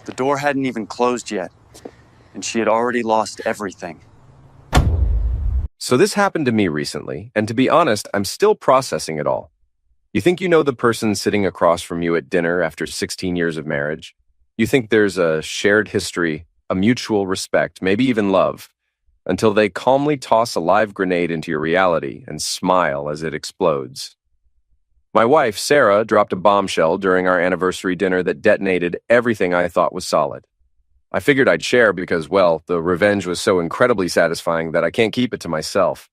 The door hadn't even closed yet, and she had already lost everything. So this happened to me recently, and to be honest, I'm still processing it all. You think you know the person sitting across from you at dinner after 16 years of marriage? You think there's a shared history, a mutual respect, maybe even love, until they calmly toss a live grenade into your reality and smile as it explodes. My wife, Sarah, dropped a bombshell during our anniversary dinner that detonated everything I thought was solid. I figured I'd share because, well, the revenge was so incredibly satisfying that I can't keep it to myself.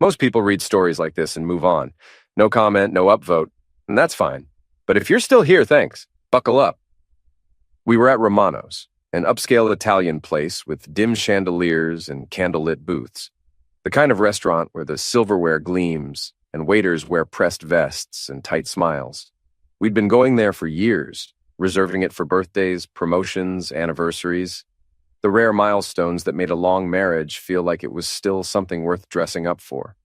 Most people read stories like this and move on. No comment, no upvote, and that's fine. But if you're still here, thanks. Buckle up. We were at Romano's, an upscale Italian place with dim chandeliers and candlelit booths. The kind of restaurant where the silverware gleams and waiters wear pressed vests and tight smiles. We'd been going there for years, reserving it for birthdays, promotions, anniversaries, the rare milestones that made a long marriage feel like it was still something worth dressing up for.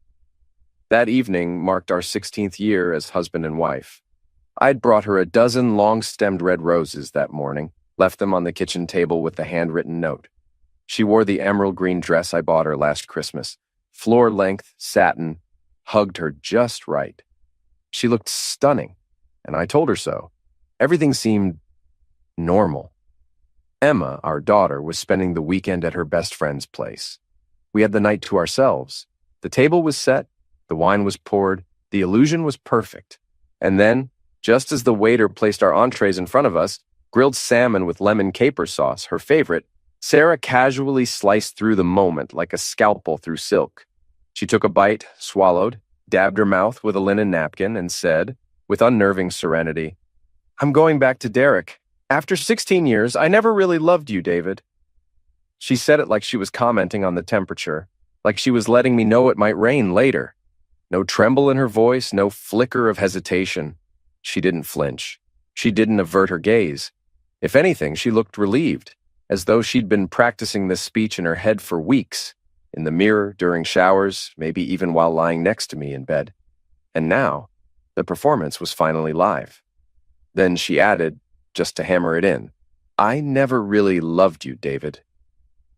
That evening marked our 16th year as husband and wife. I'd brought her a dozen long-stemmed red roses that morning, left them on the kitchen table with the handwritten note. She wore the emerald green dress I bought her last Christmas, floor-length satin, hugged her just right. She looked stunning, and I told her so. Everything seemed normal. Emma, our daughter, was spending the weekend at her best friend's place. We had the night to ourselves. The table was set, the wine was poured, the illusion was perfect. And then, just as the waiter placed our entrees in front of us, grilled salmon with lemon caper sauce, her favorite, Sarah casually sliced through the moment like a scalpel through silk. She took a bite, swallowed, dabbed her mouth with a linen napkin, and said, with unnerving serenity, "I'm going back to Derek. After 16 years, I never really loved you, David." She said it like she was commenting on the temperature, like she was letting me know it might rain later. No tremble in her voice, no flicker of hesitation. She didn't flinch. She didn't avert her gaze. If anything, she looked relieved, as though she'd been practicing this speech in her head for weeks, in the mirror, during showers, maybe even while lying next to me in bed. And now, the performance was finally live. Then she added, just to hammer it in, "I never really loved you, David."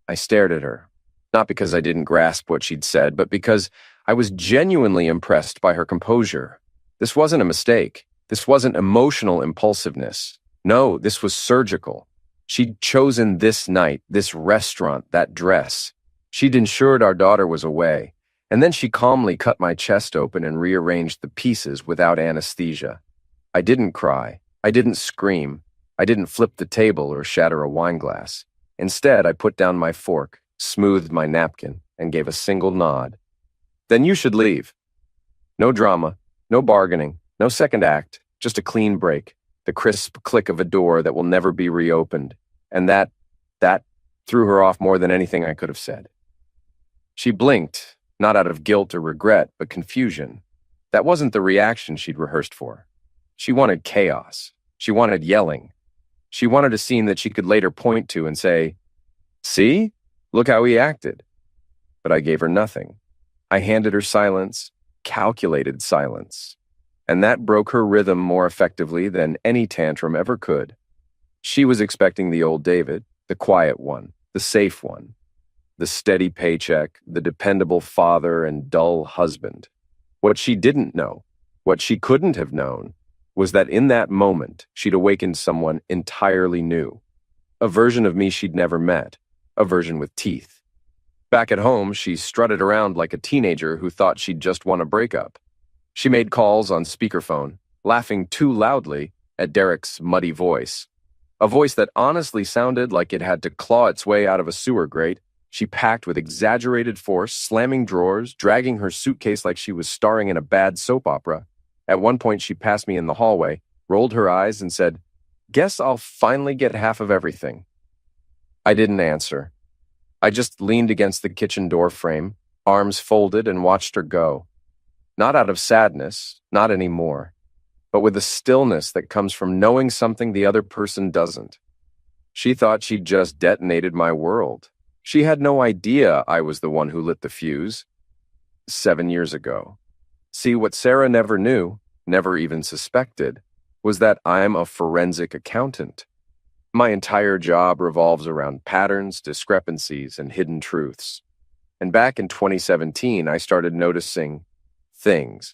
I stared at her, not because I didn't grasp what she'd said, but because I was genuinely impressed by her composure. This wasn't a mistake. This wasn't emotional impulsiveness. No, this was surgical. She'd chosen this night, this restaurant, that dress. She'd ensured our daughter was away, and then she calmly cut my chest open and rearranged the pieces without anesthesia. I didn't cry. I didn't scream. I didn't flip the table or shatter a wine glass. Instead, I put down my fork, smoothed my napkin, and gave a single nod. "Then you should leave." No drama, no bargaining, no second act, just a clean break, the crisp click of a door that will never be reopened. And that threw her off more than anything I could have said. She blinked, not out of guilt or regret, but confusion. That wasn't the reaction she'd rehearsed for. She wanted chaos. She wanted yelling. She wanted a scene that she could later point to and say, "See? Look how he acted." But I gave her nothing. I handed her silence, calculated silence. And that broke her rhythm more effectively than any tantrum ever could. She was expecting the old David, the quiet one, the safe one, the steady paycheck, the dependable father and dull husband. What she didn't know, what she couldn't have known, was that in that moment, she'd awakened someone entirely new. A version of me she'd never met, a version with teeth. Back at home, she strutted around like a teenager who thought she'd just won a breakup. She made calls on speakerphone, laughing too loudly at Derek's muddy voice. A voice that honestly sounded like it had to claw its way out of a sewer grate. She packed with exaggerated force, slamming drawers, dragging her suitcase like she was starring in a bad soap opera. At one point, she passed me in the hallway, rolled her eyes, and said, "Guess I'll finally get half of everything." I didn't answer. I just leaned against the kitchen door frame, arms folded, and watched her go. Not out of sadness, not anymore, but with the stillness that comes from knowing something the other person doesn't. She thought she'd just detonated my world. She had no idea I was the one who lit the fuse. 7 years ago. See, what Sarah never knew, never even suspected, was that I'm a forensic accountant. My entire job revolves around patterns, discrepancies, and hidden truths. And back in 2017, I started noticing things.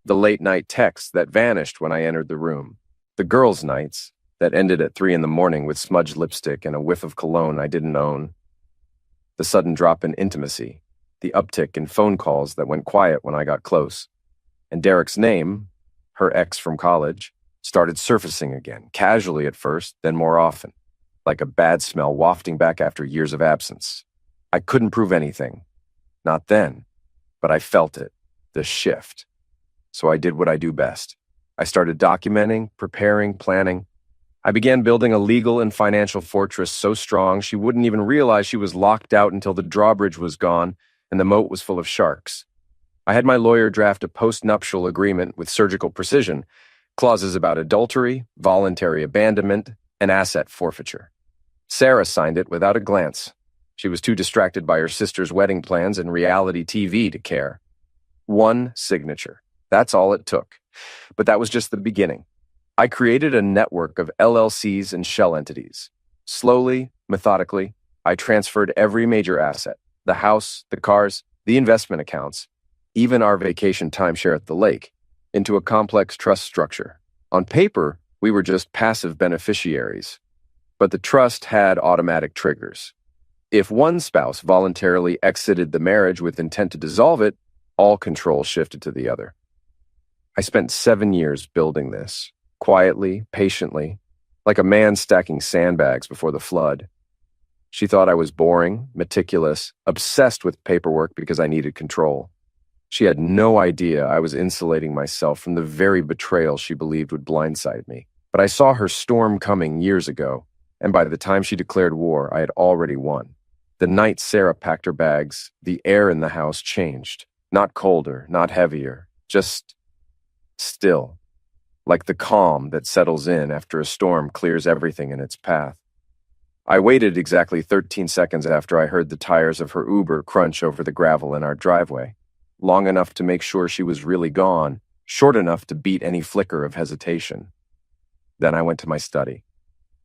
The late night texts that vanished when I entered the room. The girls' nights that ended at 3 in the morning with smudged lipstick and a whiff of cologne I didn't own. The sudden drop in intimacy. The uptick in phone calls that went quiet when I got close. And Derek's name, her ex from college, started surfacing again, casually at first, then more often, like a bad smell wafting back after years of absence. I couldn't prove anything. Not then, but I felt it, the shift. So I did what I do best. I started documenting, preparing, planning. I began building a legal and financial fortress so strong she wouldn't even realize she was locked out until the drawbridge was gone and the moat was full of sharks. I had my lawyer draft a post-nuptial agreement with surgical precision, clauses about adultery, voluntary abandonment, and asset forfeiture. Sarah signed it without a glance. She was too distracted by her sister's wedding plans and reality TV to care. One signature. That's all it took. But that was just the beginning. I created a network of LLCs and shell entities. Slowly, methodically, I transferred every major asset, the house, the cars, the investment accounts, even our vacation timeshare at the lake, into a complex trust structure. On paper, we were just passive beneficiaries, but the trust had automatic triggers. If one spouse voluntarily exited the marriage with intent to dissolve it, all control shifted to the other. I spent 7 years building this, quietly, patiently, like a man stacking sandbags before the flood. She thought I was boring, meticulous, obsessed with paperwork because I needed control. She had no idea I was insulating myself from the very betrayal she believed would blindside me. But I saw her storm coming years ago, and by the time she declared war, I had already won. The night Sarah packed her bags, the air in the house changed. Not colder, not heavier, just still. Like the calm that settles in after a storm clears everything in its path. I waited exactly 13 seconds after I heard the tires of her Uber crunch over the gravel in our driveway. Long enough to make sure she was really gone, short enough to beat any flicker of hesitation. Then I went to my study.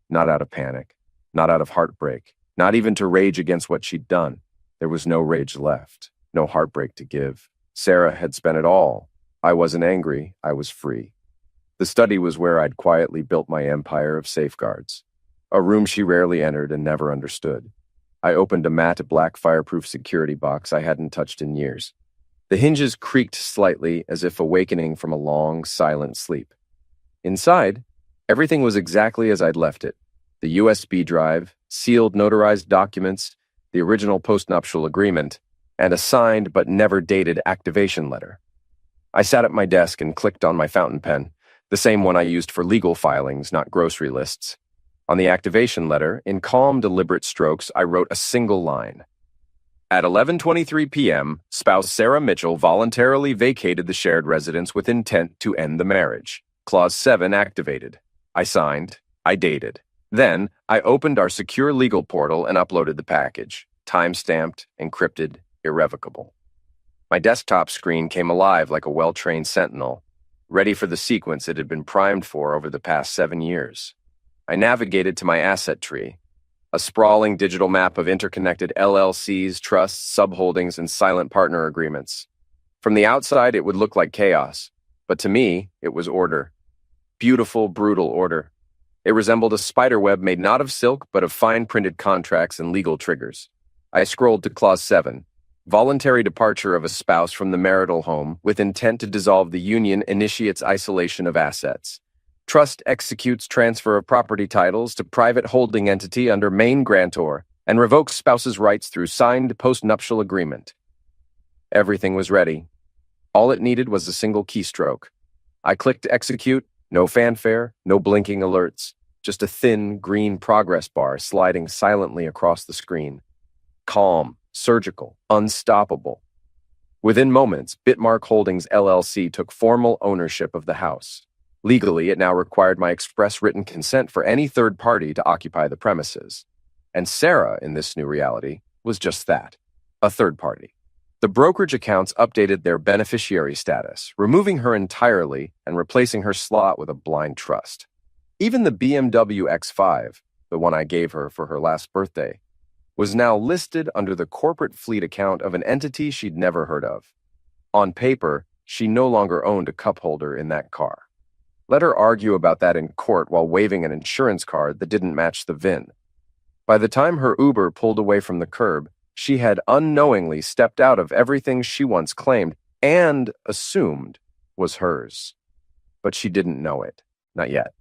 Not out of panic, not out of heartbreak, not even to rage against what she'd done. There was no rage left, no heartbreak to give. Sarah had spent it all. I wasn't angry, I was free. The study was where I'd quietly built my empire of safeguards, a room she rarely entered and never understood. I opened a matte black fireproof security box I hadn't touched in years. The hinges creaked slightly as if awakening from a long, silent sleep. Inside, everything was exactly as I'd left it. The USB drive, sealed notarized documents, the original postnuptial agreement, and a signed but never dated activation letter. I sat at my desk and clicked on my fountain pen, the same one I used for legal filings, not grocery lists. On the activation letter, in calm, deliberate strokes, I wrote a single line. At 11:23 p.m., spouse Sarah Mitchell voluntarily vacated the shared residence with intent to end the marriage. Clause 7 activated. I signed. I dated. Then, I opened our secure legal portal and uploaded the package. Time-stamped, encrypted, irrevocable. My desktop screen came alive like a well-trained sentinel, ready for the sequence it had been primed for over the past 7 years. I navigated to my asset tree, a sprawling digital map of interconnected LLCs, trusts, subholdings, and silent partner agreements. From the outside, it would look like chaos, but to me, it was order. Beautiful, brutal order. It resembled a spiderweb made not of silk, but of fine-printed contracts and legal triggers. I scrolled to Clause 7. Voluntary departure of a spouse from the marital home with intent to dissolve the union initiates isolation of assets. Trust executes transfer of property titles to private holding entity under main grantor and revokes spouse's rights through signed postnuptial agreement. Everything was ready. All it needed was a single keystroke. I clicked execute, no fanfare, no blinking alerts, just a thin green progress bar sliding silently across the screen. Calm, surgical, unstoppable. Within moments, Bitmark Holdings LLC took formal ownership of the house. Legally, it now required my express written consent for any third party to occupy the premises. And Sarah, in this new reality, was just that, a third party. The brokerage accounts updated their beneficiary status, removing her entirely and replacing her slot with a blind trust. Even the BMW X5, the one I gave her for her last birthday, was now listed under the corporate fleet account of an entity she'd never heard of. On paper, she no longer owned a cup holder in that car. Let her argue about that in court while waving an insurance card that didn't match the VIN. By the time her Uber pulled away from the curb, she had unknowingly stepped out of everything she once claimed and assumed was hers. But she didn't know it. Not yet.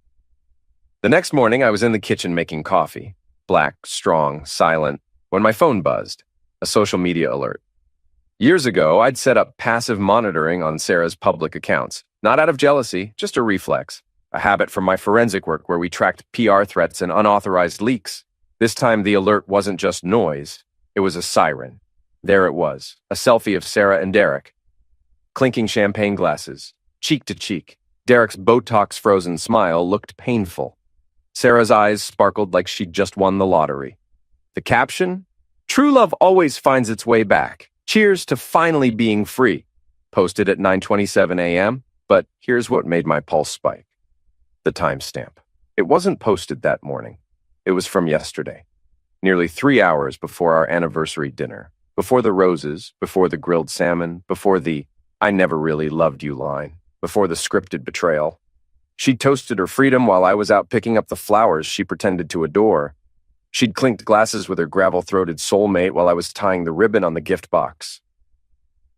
The next morning, I was in the kitchen making coffee. Black, strong, silent, when my phone buzzed. A social media alert. Years ago, I'd set up passive monitoring on Sarah's public accounts. Not out of jealousy, just a reflex. A habit from my forensic work where we tracked PR threats and unauthorized leaks. This time, the alert wasn't just noise. It was a siren. There it was, a selfie of Sarah and Derek. Clinking champagne glasses, cheek to cheek. Derek's Botox-frozen smile looked painful. Sarah's eyes sparkled like she'd just won the lottery. The caption? True love always finds its way back. Cheers to finally being free. Posted at 9:27 a.m., but here's what made my pulse spike. The timestamp. It wasn't posted that morning. It was from yesterday. Nearly 3 hours before our anniversary dinner. Before the roses, before the grilled salmon, before the "I never really loved you" line, before the scripted betrayal. She'd toasted her freedom while I was out picking up the flowers she pretended to adore. She'd clinked glasses with her gravel-throated soulmate while I was tying the ribbon on the gift box.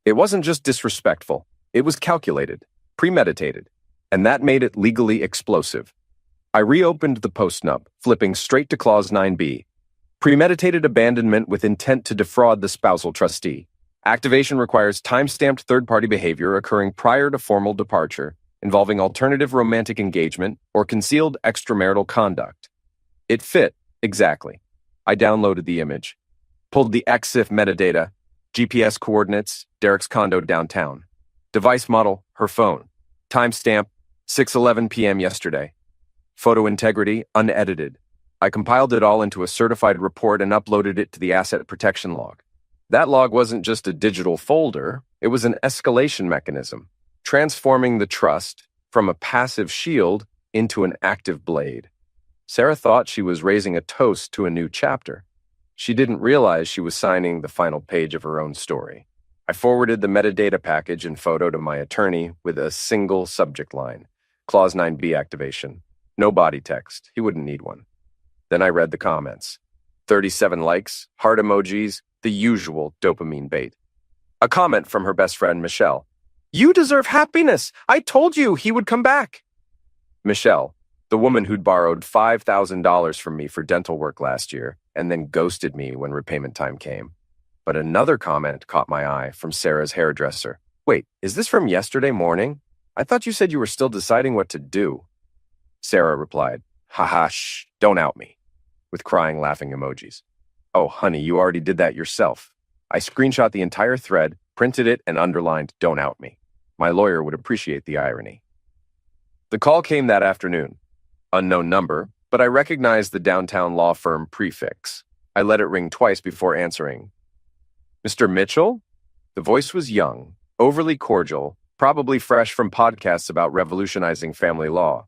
It wasn't just disrespectful. It was calculated, premeditated, and that made it legally explosive. I reopened the post-nub, flipping straight to Clause 9b. Premeditated abandonment with intent to defraud the spousal trustee. Activation requires time-stamped third-party behavior occurring prior to formal departure, involving alternative romantic engagement or concealed extramarital conduct. It fit, exactly. I downloaded the image, pulled the EXIF metadata, GPS coordinates, Derek's condo downtown. Device model, her phone. Timestamp, 6:11 p.m. yesterday. Photo integrity, unedited. I compiled it all into a certified report and uploaded it to the asset protection log. That log wasn't just a digital folder, it was an escalation mechanism, transforming the trust from a passive shield into an active blade. Sarah thought she was raising a toast to a new chapter. She didn't realize she was signing the final page of her own story. I forwarded the metadata package and photo to my attorney with a single subject line, Clause 9b activation. No body text, he wouldn't need one. Then I read the comments. 37 likes, heart emojis, the usual dopamine bait. A comment from her best friend, Michelle. You deserve happiness! I told you he would come back! Michelle, the woman who'd borrowed $5,000 from me for dental work last year and then ghosted me when repayment time came. But another comment caught my eye from Sarah's hairdresser. Wait, is this from yesterday morning? I thought you said you were still deciding what to do. Sarah replied, haha, shh, don't out me, with crying, laughing emojis. Oh, honey, you already did that yourself. I screenshot the entire thread, printed it, and underlined, don't out me. My lawyer would appreciate the irony. The call came that afternoon. Unknown number, but I recognized the downtown law firm prefix. I let it ring twice before answering. Mr. Mitchell? The voice was young, overly cordial, probably fresh from podcasts about revolutionizing family law.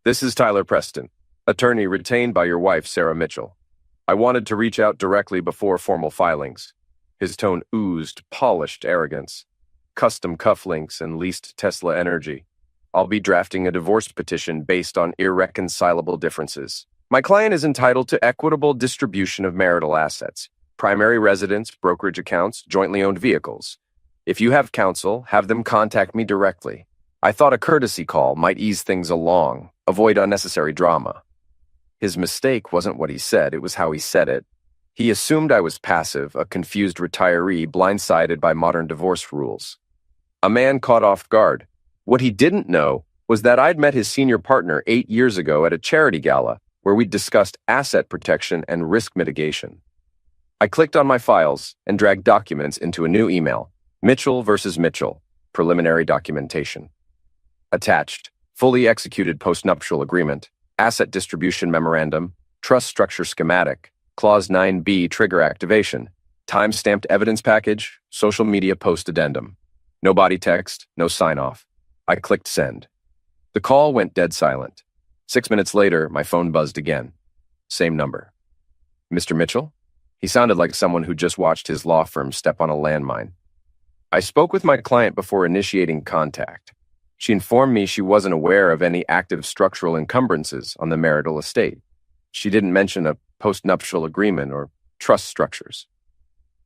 This is Tyler Preston, attorney retained by your wife, Sarah Mitchell. I wanted to reach out directly before formal filings. His tone oozed polished arrogance. Custom cufflinks and leased Tesla energy. I'll be drafting a divorce petition based on irreconcilable differences. My client is entitled to equitable distribution of marital assets, primary residence, brokerage accounts, jointly owned vehicles. If you have counsel, have them contact me directly. I thought a courtesy call might ease things along, avoid unnecessary drama. His mistake wasn't what he said, it was how he said it. He assumed I was passive, a confused retiree blindsided by modern divorce rules. A man caught off guard. What he didn't know was that I'd met his senior partner 8 years ago at a charity gala where we'd discussed asset protection and risk mitigation. I clicked on my files and dragged documents into a new email. Mitchell versus Mitchell, preliminary documentation. Attached, fully executed postnuptial agreement, asset distribution memorandum, trust structure schematic, Clause 9b trigger activation, time-stamped evidence package, social media post addendum. No body text, no sign-off. I clicked send. The call went dead silent. 6 minutes later, my phone buzzed again. Same number. Mr. Mitchell? He sounded like someone who just watched his law firm step on a landmine. I spoke with my client before initiating contact. She informed me she wasn't aware of any active structural encumbrances on the marital estate. She didn't mention a postnuptial agreement or trust structures.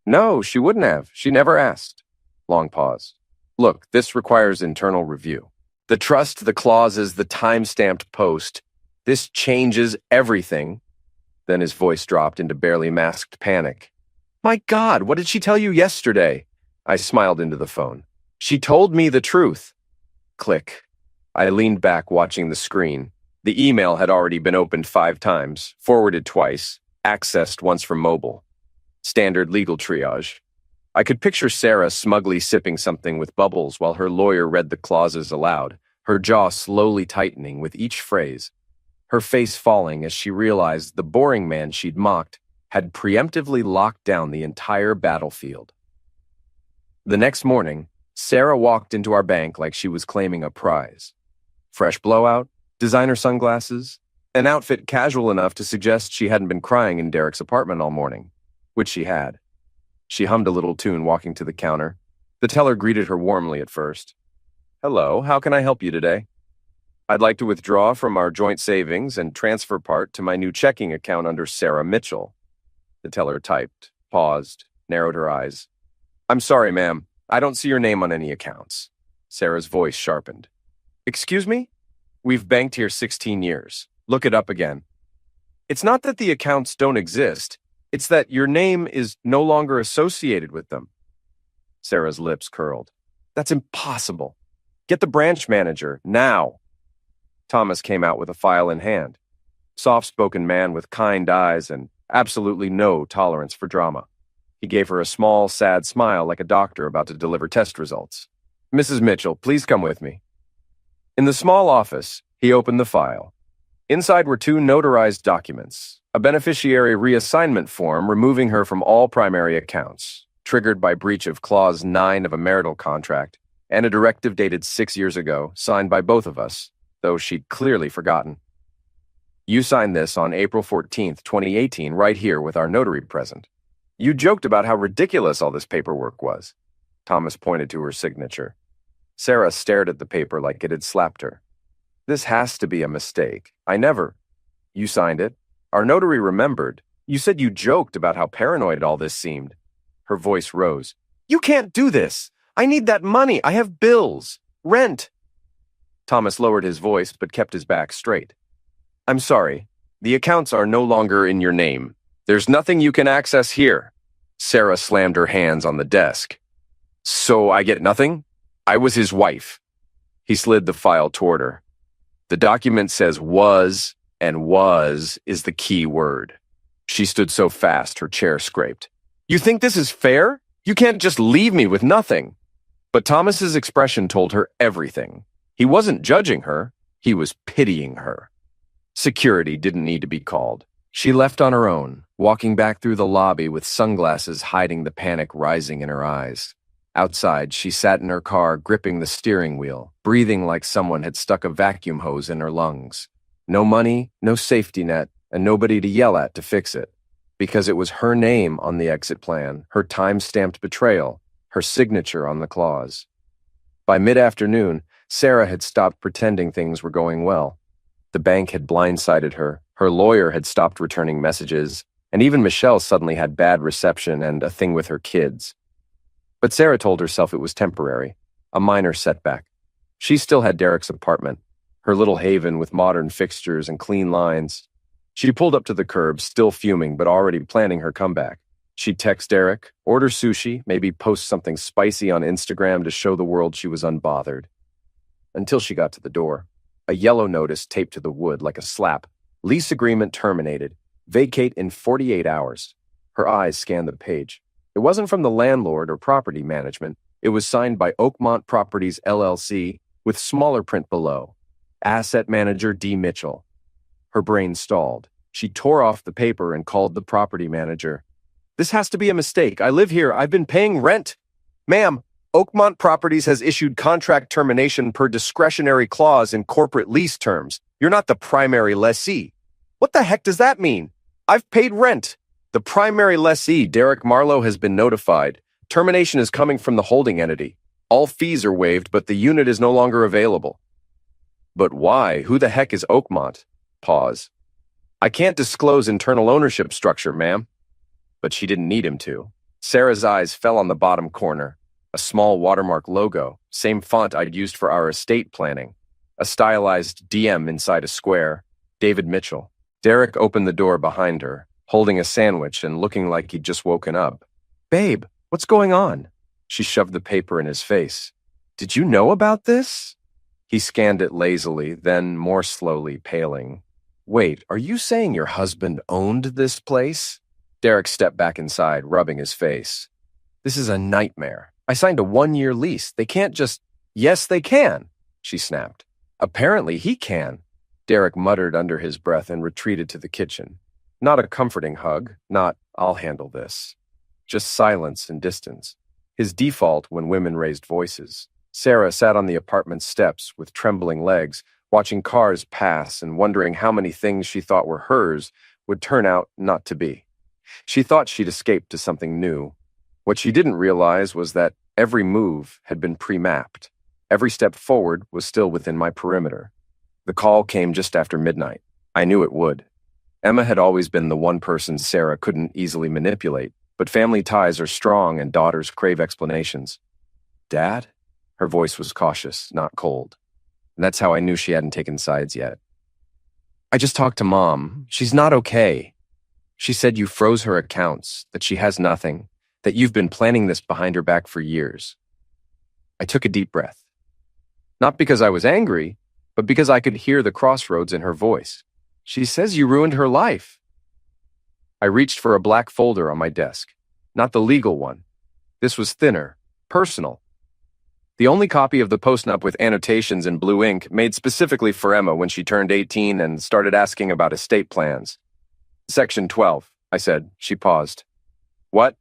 No, she wouldn't have. She never asked. Long pause. Look, this requires internal review. The trust, the clauses, the time-stamped post. This changes everything. Then his voice dropped into barely masked panic. My God, what did she tell you yesterday? I smiled into the phone. She told me the truth. Click. I leaned back, watching the screen. The email had already been opened 5 times, forwarded twice, accessed once from mobile. Standard legal triage. I could picture Sarah smugly sipping something with bubbles while her lawyer read the clauses aloud, her jaw slowly tightening with each phrase, her face falling as she realized the boring man she'd mocked had preemptively locked down the entire battlefield. The next morning, Sarah walked into our bank like she was claiming a prize. Fresh blowout, designer sunglasses, an outfit casual enough to suggest she hadn't been crying in Derek's apartment all morning, which she had. She hummed a little tune walking to the counter. The teller greeted her warmly at first. Hello, how can I help you today? I'd like to withdraw from our joint savings and transfer part to my new checking account under Sarah Mitchell. The teller typed, paused, narrowed her eyes. I'm sorry, ma'am. I don't see your name on any accounts. Sarah's voice sharpened. Excuse me? We've banked here 16 years. Look it up again. It's not that the accounts don't exist. It's that your name is no longer associated with them. Sarah's lips curled. That's impossible. Get the branch manager, now. Thomas came out with a file in hand. Soft-spoken man with kind eyes and absolutely no tolerance for drama. He gave her a small, sad smile like a doctor about to deliver test results. Mrs. Mitchell, please come with me. In the small office, he opened the file. Inside were 2 notarized documents, a beneficiary reassignment form removing her from all primary accounts, triggered by breach of Clause 9 of a marital contract, and a directive dated 6 years ago, signed by both of us, though she'd clearly forgotten. You signed this on April 14th, 2018, right here with our notary present. You joked about how ridiculous all this paperwork was. Thomas pointed to her signature. Sarah stared at the paper like it had slapped her. This has to be a mistake. I never. You signed it. Our notary remembered. You said you joked about how paranoid all this seemed. Her voice rose. You can't do this. I need that money. I have bills. Rent. Thomas lowered his voice but kept his back straight. I'm sorry. The accounts are no longer in your name. There's nothing you can access here. Sarah slammed her hands on the desk. So I get nothing? I was his wife. He slid the file toward her. The document says was, and was is the key word. She stood so fast her chair scraped. You think this is fair? You can't just leave me with nothing. But Thomas's expression told her everything. He wasn't judging her. He was pitying her. Security didn't need to be called. She left on her own, walking back through the lobby with sunglasses hiding the panic rising in her eyes. Outside, she sat in her car, gripping the steering wheel, breathing like someone had stuck a vacuum hose in her lungs. No money, no safety net, and nobody to yell at to fix it. Because it was her name on the exit plan, her time-stamped betrayal, her signature on the clause. By mid-afternoon, Sarah had stopped pretending things were going well. The bank had blindsided her, her lawyer had stopped returning messages, and even Michelle suddenly had bad reception and a thing with her kids. But Sarah told herself it was temporary, a minor setback. She still had Derek's apartment, her little haven with modern fixtures and clean lines. She pulled up to the curb, still fuming but already planning her comeback. She'd text Derek, order sushi, maybe post something spicy on Instagram to show the world she was unbothered. Until she got to the door. A yellow notice taped to the wood like a slap. Lease agreement terminated. Vacate in 48 hours. Her eyes scanned the page. It wasn't from the landlord or property management. It was signed by Oakmont Properties, LLC, with smaller print below. Asset Manager D. Mitchell. Her brain stalled. She tore off the paper and called the property manager. This has to be a mistake. I live here. I've been paying rent. Ma'am, Oakmont Properties has issued contract termination per discretionary clause in corporate lease terms. You're not the primary lessee. What the heck does that mean? I've paid rent. The primary lessee, Derek Marlowe, has been notified. Termination is coming from the holding entity. All fees are waived, but the unit is no longer available. But why? Who the heck is Oakmont? Pause. I can't disclose internal ownership structure, ma'am. But she didn't need him to. Sarah's eyes fell on the bottom corner. A small watermark logo, same font I'd used for our estate planning. A stylized DM inside a square. David Mitchell. Derek opened the door behind her, holding a sandwich and looking like he'd just woken up. Babe, what's going on? She shoved the paper in his face. Did you know about this? He scanned it lazily, then more slowly, paling. Wait, are you saying your husband owned this place? Derek stepped back inside, rubbing his face. This is a nightmare. I signed a 1-year lease. They can't just— Yes, they can, she snapped. Apparently he can. Derek muttered under his breath and retreated to the kitchen. Not a comforting hug, not I'll handle this. Just silence and distance. His default when women raised voices. Sarah sat on the apartment steps with trembling legs, watching cars pass and wondering how many things she thought were hers would turn out not to be. She thought she'd escaped to something new. What she didn't realize was that every move had been pre-mapped. Every step forward was still within my perimeter. The call came just after midnight. I knew it would. Emma had always been the one person Sarah couldn't easily manipulate, but family ties are strong and daughters crave explanations. Dad? Her voice was cautious, not cold. And that's how I knew she hadn't taken sides yet. I just talked to Mom. She's not okay. She said you froze her accounts, that she has nothing, that you've been planning this behind her back for years. I took a deep breath. Not because I was angry, but because I could hear the crossroads in her voice. She says you ruined her life. I reached for a black folder on my desk. Not the legal one. This was thinner, personal. The only copy of the postnup with annotations in blue ink made specifically for Emma when she turned 18 and started asking about estate plans. Section 12, I said. She paused. What?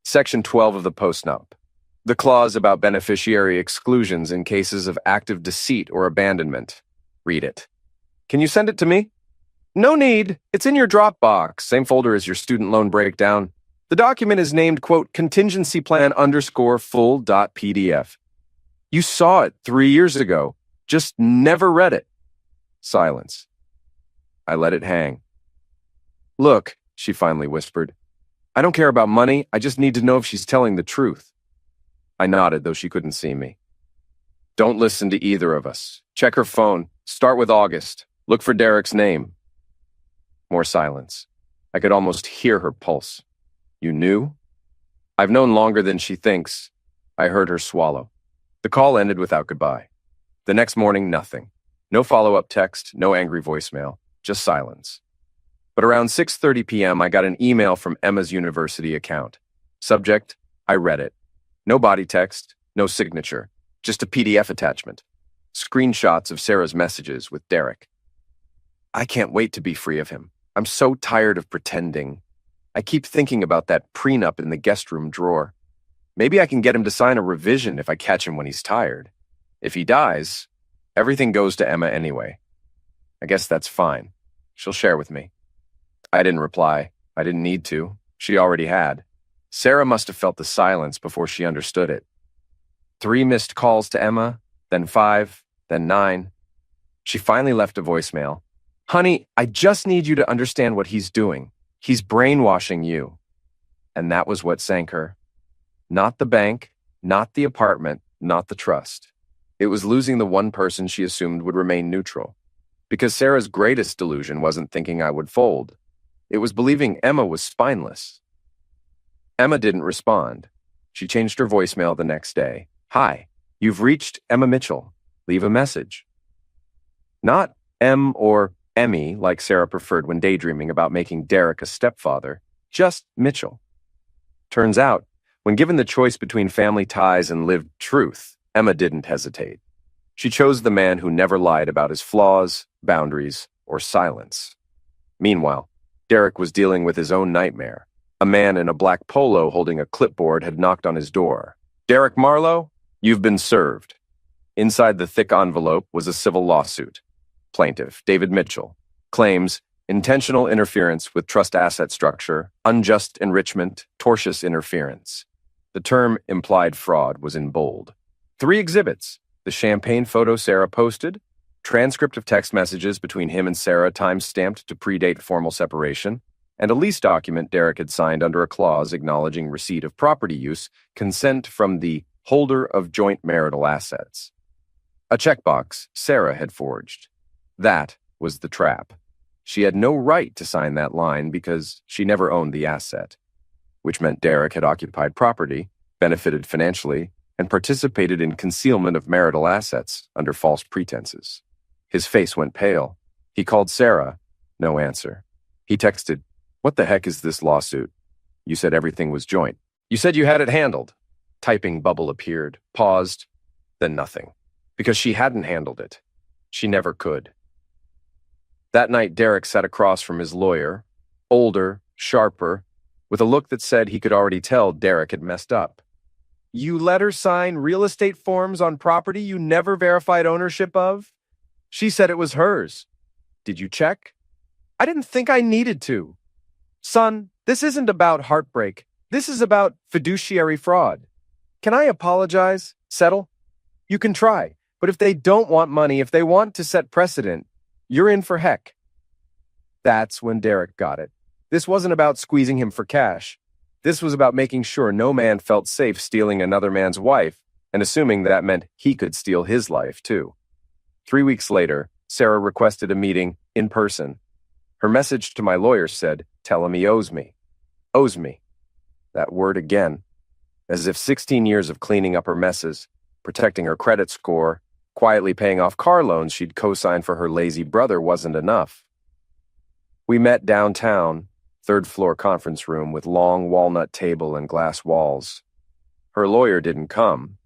Section 12 of the postnup. The clause about beneficiary exclusions in cases of active deceit or abandonment. Read it. Can you send it to me? No need. It's in your Dropbox, same folder as your student loan breakdown. The document is named, quote, contingency plan _ full.pdf. You saw it 3 years ago. Just never read it. Silence. I let it hang. Look, she finally whispered. I don't care about money. I just need to know if she's telling the truth. I nodded, though she couldn't see me. Don't listen to either of us. Check her phone. Start with August. Look for Derek's name. More silence. I could almost hear her pulse. You knew? I've known longer than she thinks. I heard her swallow. The call ended without goodbye. The next morning, nothing. No follow-up text, no angry voicemail, just silence. But around 6:30 p.m., I got an email from Emma's university account. Subject, I read it. No body text, no signature, just a PDF attachment. Screenshots of Sarah's messages with Derek. I can't wait to be free of him. I'm so tired of pretending. I keep thinking about that prenup in the guest room drawer. Maybe I can get him to sign a revision if I catch him when he's tired. If he dies, everything goes to Emma anyway. I guess that's fine. She'll share with me. I didn't reply. I didn't need to. She already had. Sarah must have felt the silence before she understood it. 3 missed calls to Emma, then 5, then 9. She finally left a voicemail. Honey, I just need you to understand what he's doing. He's brainwashing you. And that was what sank her. Not the bank, not the apartment, not the trust. It was losing the one person she assumed would remain neutral. Because Sarah's greatest delusion wasn't thinking I would fold. It was believing Emma was spineless. Emma didn't respond. She changed her voicemail the next day. Hi, you've reached Emma Mitchell. Leave a message. Not M or Emmy, like Sarah preferred when daydreaming about making Derek a stepfather. Just Mitchell. Turns out, when given the choice between family ties and lived truth, Emma didn't hesitate. She chose the man who never lied about his flaws, boundaries, or silence. Meanwhile, Derek was dealing with his own nightmare. A man in a black polo holding a clipboard had knocked on his door. Derek Marlowe, you've been served. Inside the thick envelope was a civil lawsuit. Plaintiff, David Mitchell, claims intentional interference with trust asset structure, unjust enrichment, tortious interference. The term implied fraud was in bold. 3 exhibits: the champagne photo Sarah posted, transcript of text messages between him and Sarah time-stamped to predate formal separation, and a lease document Derek had signed under a clause acknowledging receipt of property use, consent from the holder of joint marital assets. A checkbox Sarah had forged. That was the trap. She had no right to sign that line because she never owned the asset, which meant Derek had occupied property, benefited financially, and participated in concealment of marital assets under false pretenses. His face went pale. He called Sarah. No answer. He texted, "What the heck is this lawsuit? You said everything was joint. You said you had it handled." Typing bubble appeared, paused, then nothing. Because she hadn't handled it. She never could. That night, Derek sat across from his lawyer, older, sharper, with a look that said he could already tell Derek had messed up. "You let her sign real estate forms on property you never verified ownership of? She said it was hers. Did you check?" "I didn't think I needed to." "Son, this isn't about heartbreak. This is about fiduciary fraud. Can I apologize? Settle? You can try, but if they don't want money, if they want to set precedent, you're in for heck." That's when Derek got it. This wasn't about squeezing him for cash. This was about making sure no man felt safe stealing another man's wife and assuming that meant he could steal his life, too. 3 weeks later, Sarah requested a meeting in person. Her message to my lawyer said, "Tell him he owes me." Owes me. That word again. As if 16 years of cleaning up her messes, protecting her credit score, quietly paying off car loans she'd co-signed for her lazy brother wasn't enough. We met downtown, third-floor conference room with long walnut table and glass walls. Her lawyer didn't come.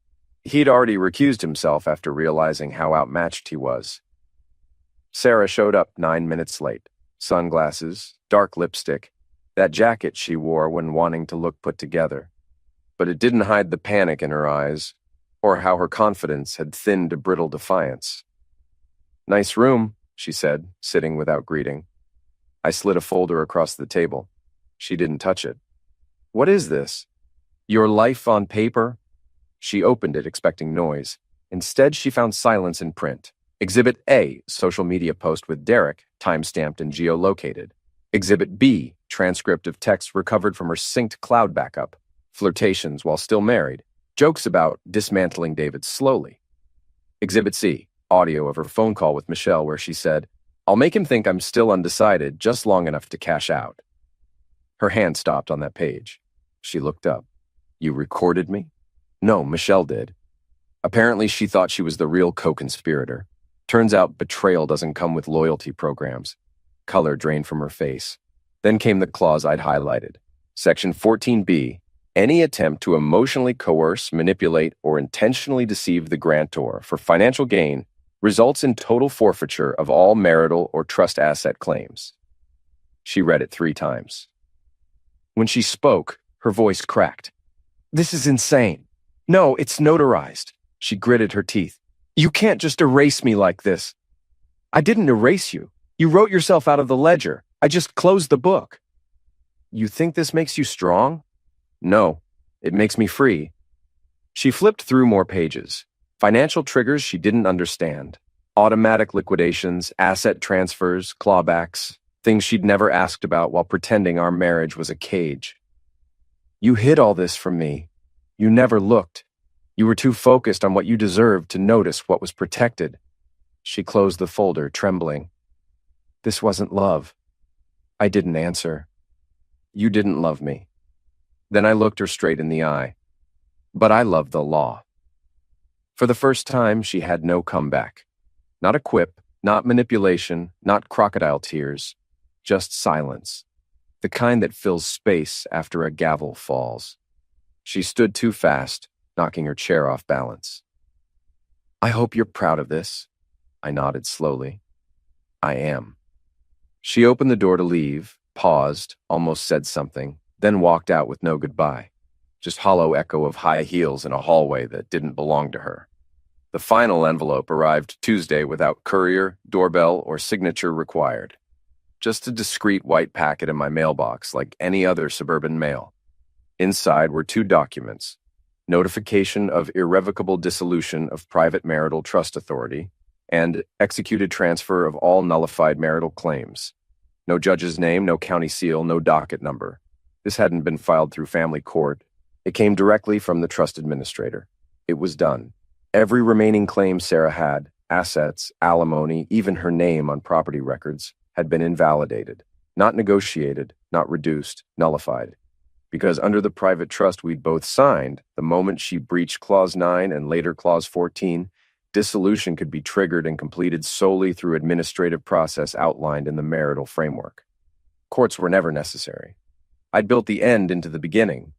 He'd already recused himself after realizing how outmatched he was. Sarah showed up 9 minutes late. Sunglasses, dark lipstick, that jacket she wore when wanting to look put together. But it didn't hide the panic in her eyes, or how her confidence had thinned to brittle defiance. "Nice room," she said, sitting without greeting. I slid a folder across the table. She didn't touch it. "What is this? Your life on paper?" She opened it, expecting noise. Instead, she found silence in print. Exhibit A, social media post with Derek, time-stamped and geolocated. Exhibit B, transcript of text recovered from her synced cloud backup. Flirtations while still married. Jokes about dismantling David slowly. Exhibit C, audio of her phone call with Michelle where she said, "I'll make him think I'm still undecided just long enough to cash out." Her hand stopped on that page. She looked up. "You recorded me?" "No, Michelle did." Apparently she thought she was the real co-conspirator. Turns out betrayal doesn't come with loyalty programs. Color drained from her face. Then came the clause I'd highlighted. Section 14B, any attempt to emotionally coerce, manipulate, or intentionally deceive the grantor for financial gain results in total forfeiture of all marital or trust asset claims. She read it 3 times. When she spoke, her voice cracked. "This is insane. No, it's notarized." She gritted her teeth. "You can't just erase me like this." "I didn't erase you. You wrote yourself out of the ledger. I just closed the book." "You think this makes you strong?" "No, it makes me free." She flipped through more pages. Financial triggers she didn't understand. Automatic liquidations, asset transfers, clawbacks, things she'd never asked about while pretending our marriage was a cage. "You hid all this from me. You never looked. You were too focused on what you deserved to notice what was protected." She closed the folder, trembling. "This wasn't love." I didn't answer. "You didn't love me." Then I looked her straight in the eye. "But I love the law." For the first time, she had no comeback. Not a quip, not manipulation, not crocodile tears, just silence. The kind that fills space after a gavel falls. She stood too fast, knocking her chair off balance. "I hope you're proud of this." I nodded slowly. "I am." She opened the door to leave, paused, almost said something, then walked out with no goodbye. Just hollow echo of high heels in a hallway that didn't belong to her. The final envelope arrived Tuesday without courier, doorbell, or signature required. just a discreet white packet in my mailbox like any other suburban mail. Inside were two documents: notification of irrevocable dissolution of private marital trust authority and executed transfer of all nullified marital claims. No judge's name, no county seal, no docket number. This hadn't been filed through family court. It came directly from the trust administrator. It was done. Every remaining claim Sarah had, assets, alimony, even her name on property records, had been invalidated. Not negotiated, not reduced, nullified. Because under the private trust we'd both signed, the moment she breached Clause 9 and later Clause 14, dissolution could be triggered and completed solely through administrative process outlined in the marital framework. Courts were never necessary. I'd built the end into the beginning.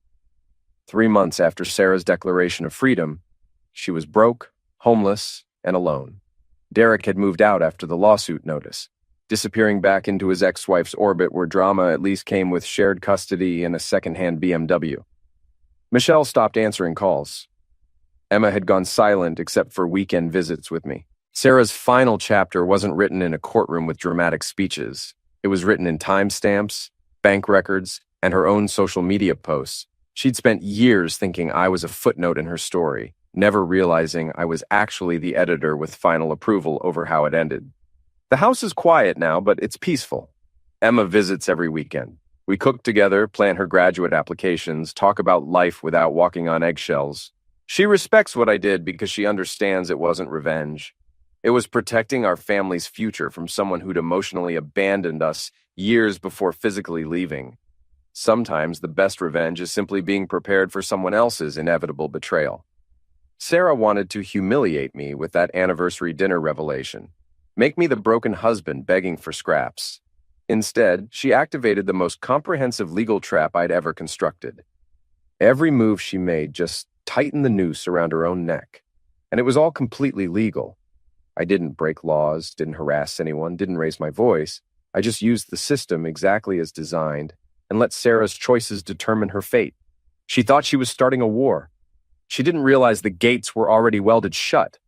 3 months after Sarah's declaration of freedom, she was broke, homeless, and alone. Derek had moved out after the lawsuit notice, disappearing back into his ex-wife's orbit where drama at least came with shared custody and a second-hand BMW. Michelle stopped answering calls. Emma had gone silent except for weekend visits with me. Sarah's final chapter wasn't written in a courtroom with dramatic speeches. It was written in timestamps, bank records, and her own social media posts. She'd spent years thinking I was a footnote in her story, never realizing I was actually the editor with final approval over how it ended. The house is quiet now, but it's peaceful. Emma visits every weekend. We cook together, plan her graduate applications, talk about life without walking on eggshells. She respects what I did because she understands it wasn't revenge. It was protecting our family's future from someone who'd emotionally abandoned us years before physically leaving. Sometimes the best revenge is simply being prepared for someone else's inevitable betrayal. Sarah wanted to humiliate me with that anniversary dinner revelation, make me the broken husband begging for scraps. Instead, she activated the most comprehensive legal trap I'd ever constructed. Every move she made just tightened the noose around her own neck, and it was all completely legal. I didn't break laws, didn't harass anyone, didn't raise my voice. I just used the system exactly as designed and let Sarah's choices determine her fate. She thought she was starting a war. She didn't realize the gates were already welded shut.